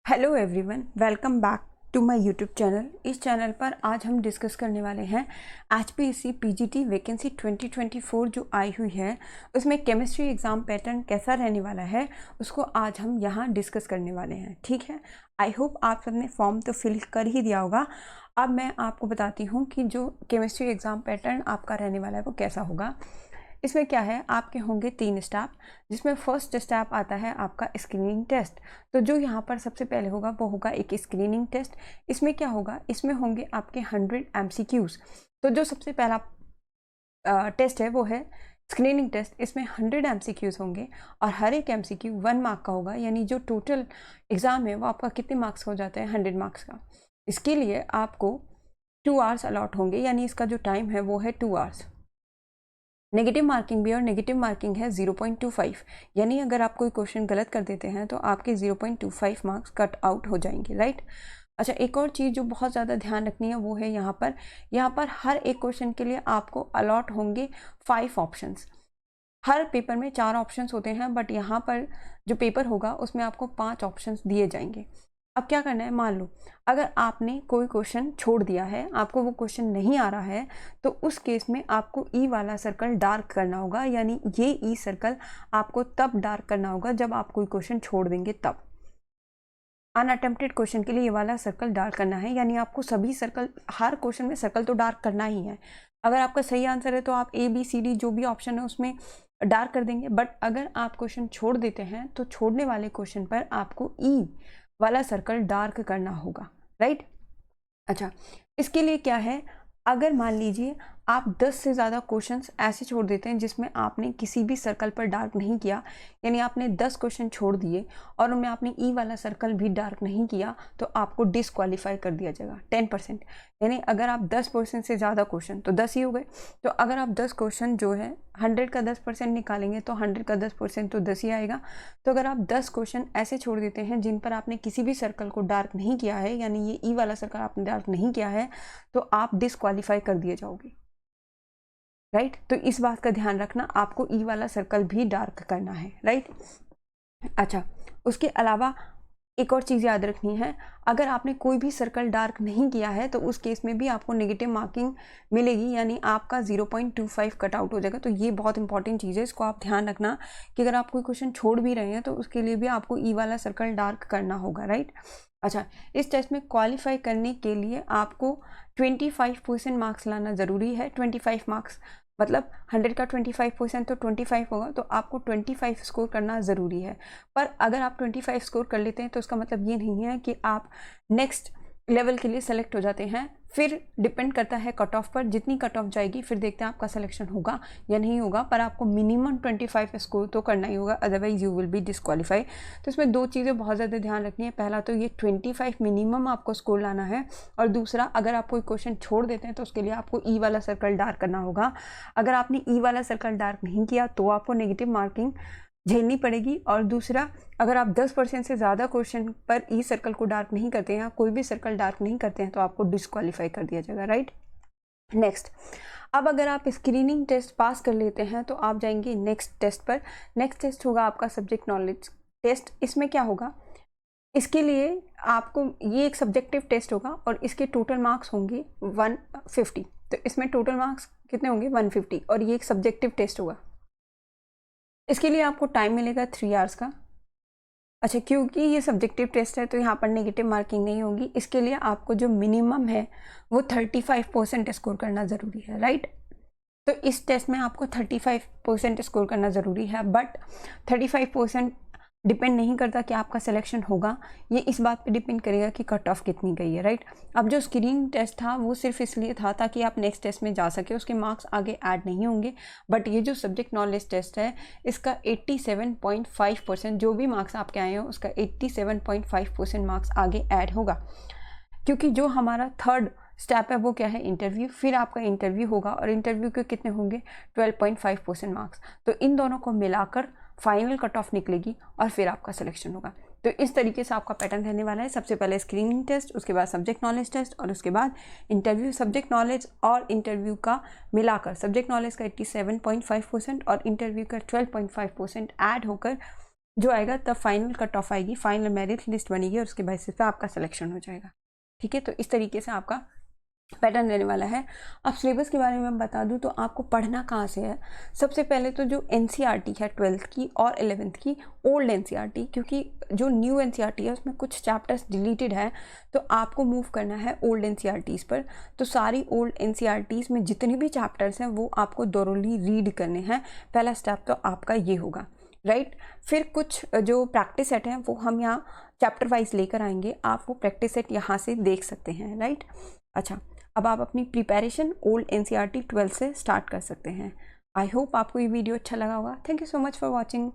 Hello everyone, welcome back to my YouTube channel. इस चैनल पर आज हम डिस्कस करने वाले हैं HPSC PGT वैकेंसी 2024 जो आई हुई है, उसमें केमिस्ट्री एग्ज़ाम पैटर्न कैसा रहने वाला है उसको आज हम यहाँ डिस्कस करने वाले हैं। ठीक है, आई होप आप सबने फॉर्म तो फिल कर ही दिया होगा। अब मैं आपको बताती हूँ कि जो केमिस्ट्री एग्ज़ाम पैटर्न आपका रहने वाला है वो कैसा होगा। इसमें क्या है, आपके होंगे 3 स्टेप, जिसमें फर्स्ट स्टेप आता है आपका स्क्रीनिंग टेस्ट। तो जो यहाँ पर सबसे पहले होगा वो होगा एक स्क्रीनिंग टेस्ट। इसमें क्या होगा, इसमें होंगे आपके 100 MCQs। तो जो सबसे पहला टेस्ट है वो है स्क्रीनिंग टेस्ट। इसमें 100 MCQs होंगे और हर एक MCQ 1 मार्क का होगा, यानी जो टोटल एग्ज़ाम है वो आपका कितने मार्क्स हो जाता है, 100 मार्क्स का। इसके लिए आपको 2 आवर्स अलॉट होंगे, यानी इसका जो टाइम है वो है 2 आवर्स। नेगेटिव मार्किंग भी, और नेगेटिव मार्किंग है 0.25, यानी अगर आप कोई क्वेश्चन गलत कर देते हैं तो आपके 0.25 मार्क्स कट आउट हो जाएंगे, राइट। अच्छा, एक और चीज़ जो बहुत ज़्यादा ध्यान रखनी है वो है यहाँ पर हर एक क्वेश्चन के लिए आपको अलॉट होंगे 5 ऑप्शंस। हर पेपर में 4 ऑप्शंस होते हैं, बट यहाँ पर जो पेपर होगा उसमें आपको 5 ऑप्शंस दिए जाएंगे। अब क्या करना है, मान लो अगर आपने कोई क्वेश्चन छोड़ दिया है, आपको वो क्वेश्चन नहीं आ रहा है, तो उस केस में आपको ई वाला सर्कल डार्क करना होगा। यानी ये ई सर्कल आपको तब डार्क करना होगा जब आप कोई क्वेश्चन छोड़ देंगे तब। अनअटेम्प्टेड क्वेश्चन के लिए ये वाला सर्कल डार्क करना है, यानी आपको सभी सर्कल, हर क्वेश्चन में सर्कल तो डार्क करना ही है। अगर आपका सही आंसर है तो आप ABCD जो भी ऑप्शन है उसमें डार्क कर देंगे, बट अगर आप क्वेश्चन छोड़ देते हैं तो छोड़ने वाले क्वेश्चन पर आपको ई वाला सर्कल डार्क करना होगा, राइट। अच्छा, इसके लिए क्या है, अगर मान लीजिए आप 10 से ज़्यादा क्वेश्चंस ऐसे छोड़ देते हैं जिसमें आपने किसी भी सर्कल पर डार्क नहीं किया, यानी आपने 10 क्वेश्चन छोड़ दिए और उनमें आपने ई वाला सर्कल भी डार्क नहीं किया, तो आपको डिसक्वालीफाई कर दिया जाएगा 10%। यानी अगर आप 10% से ज़्यादा क्वेश्चन, तो 10 ही हो गए, तो अगर आप 10 क्वेश्चन जो है 100 का 10% निकालेंगे तो 100 का 10% तो 10 ही आएगा। तो अगर आप 10 क्वेश्चन ऐसे छोड़ देते हैं जिन पर आपने किसी भी सर्कल को डार्क नहीं किया है, यानी ये ई वाला सर्कल आपने डार्क नहीं किया है, तो आप डिसक्वालीफाई कर दिए जाओगे, राइट। तो इस बात का ध्यान रखना, आपको ई वाला सर्कल भी डार्क करना है, राइट। अच्छा, उसके अलावा एक और चीज़ याद रखनी है, अगर आपने कोई भी सर्कल डार्क नहीं किया है तो उस केस में भी आपको नेगेटिव मार्किंग मिलेगी, यानी आपका 0.25 कट आउट हो जाएगा। तो ये बहुत इंपॉर्टेंट चीज़ है, इसको आप ध्यान रखना कि अगर आप कोई क्वेश्चन छोड़ भी रहे हैं तो उसके लिए भी आपको ई वाला सर्कल डार्क करना होगा, राइट। अच्छा, इस टेस्ट में क्वालिफाई करने के लिए आपको 25% मार्क्स लाना ज़रूरी है। 25 मार्क्स मतलब 100 का 25% तो 25 होगा, तो आपको 25 स्कोर करना ज़रूरी है। पर अगर आप 25 स्कोर कर लेते हैं तो उसका मतलब ये नहीं है कि आप नेक्स्ट लेवल के लिए सेलेक्ट हो जाते हैं। फिर डिपेंड करता है कट ऑफ पर, जितनी कट ऑफ जाएगी फिर देखते हैं आपका सिलेक्शन होगा या नहीं होगा, पर आपको मिनिमम 25 स्कोर तो करना ही होगा, otherwise you will be disqualify. तो इसमें 2 चीज़ें बहुत ज़्यादा ध्यान रखनी है। पहला तो ये 25 मिनिमम आपको स्कोर लाना है, और दूसरा अगर आप कोई क्वेश्चन छोड़ देते हैं तो उसके लिए आपको ई वाला सर्कल डार्क करना होगा। अगर आपने ई वाला सर्कल डार्क नहीं किया तो आपको नेगेटिव मार्किंग झेलनी पड़ेगी। और दूसरा, अगर आप 10% से ज़्यादा क्वेश्चन पर ई सर्कल को डार्क नहीं करते हैं, कोई भी सर्कल डार्क नहीं करते हैं, तो आपको डिस्क्वालीफाई कर दिया जाएगा, राइट। नेक्स्ट, अब अगर आप स्क्रीनिंग टेस्ट पास कर लेते हैं तो आप जाएंगे नेक्स्ट टेस्ट पर। नेक्स्ट टेस्ट होगा आपका सब्जेक्ट नॉलेज टेस्ट। इसमें क्या होगा, इसके लिए आपको, ये एक सब्जेक्टिव टेस्ट होगा और इसके टोटल मार्क्स होंगे 150। तो इसमें टोटल मार्क्स कितने होंगे, 150, और ये एक सब्जेक्टिव टेस्ट होगा। इसके लिए आपको टाइम मिलेगा 3 आवर्स का। अच्छा, क्योंकि ये सब्जेक्टिव टेस्ट है तो यहाँ पर नेगेटिव मार्किंग नहीं होगी। इसके लिए आपको जो मिनिमम है वो 35% स्कोर करना ज़रूरी है, राइट। तो इस टेस्ट में आपको 35% स्कोर करना ज़रूरी है, बट 35% डिपेंड नहीं करता कि आपका सिलेक्शन होगा, ये इस बात पे डिपेंड करेगा कि कट ऑफ कितनी गई है, राइट। अब जो स्क्रीनिंग टेस्ट था वो सिर्फ इसलिए था ताकि आप नेक्स्ट टेस्ट में जा सके, उसके मार्क्स आगे ऐड नहीं होंगे। बट ये जो सब्जेक्ट नॉलेज टेस्ट है इसका 87.5%, जो भी मार्क्स आपके आए हो उसका 87.5% मार्क्स आगे ऐड होगा। क्योंकि जो हमारा थर्ड स्टेप है वो क्या है, इंटरव्यू। फिर आपका इंटरव्यू होगा और इंटरव्यू के कितने होंगे, 12.5% मार्क्स। तो इन दोनों को मिलाकर फाइनल कट ऑफ निकलेगी और फिर आपका सिलेक्शन होगा। तो इस तरीके से आपका पैटर्न रहने वाला है। सबसे पहले स्क्रीनिंग टेस्ट, उसके बाद सब्जेक्ट नॉलेज टेस्ट, और उसके बाद इंटरव्यू। सब्जेक्ट नॉलेज और इंटरव्यू का मिलाकर सब्जेक्ट नॉलेज का 87.5% और इंटरव्यू का 12.5% ऐड होकर जो आएगा तब फाइनल कट ऑफ आएगी, फाइनल मेरिट लिस्ट बनेगी और उसके बेसिस पे आपका सिलेक्शन हो जाएगा। ठीक है, तो इस तरीके से आपका पैटर्न रहने वाला है। अब सिलेबस के बारे में बता दूं तो आपको पढ़ना कहाँ से है। सबसे पहले तो जो एनसीईआरटी है 12th की और 11th की, ओल्ड एनसीईआरटी, क्योंकि जो न्यू एनसीईआरटी है उसमें कुछ चैप्टर्स डिलीटेड है, तो आपको मूव करना है ओल्ड एनसीईआरटीज़ पर। तो सारी ओल्ड एनसीईआरटीज़ में जितने भी चैप्टर्स हैं वो आपको दोरोली रीड करने हैं। पहला स्टेप तो आपका ये होगा, राइट। फिर कुछ जो प्रैक्टिस सेट हैं वो हम यहाँ चैप्टर वाइज लेकर आएंगे, आप वो प्रैक्टिस सेट यहाँ से देख सकते हैं, राइट। अच्छा, अब आप अपनी प्रिपरेशन ओल्ड एनसीईआरटी 12 से स्टार्ट कर सकते हैं। आई होप आपको ये वीडियो अच्छा लगा होगा। Thank you so much for watching.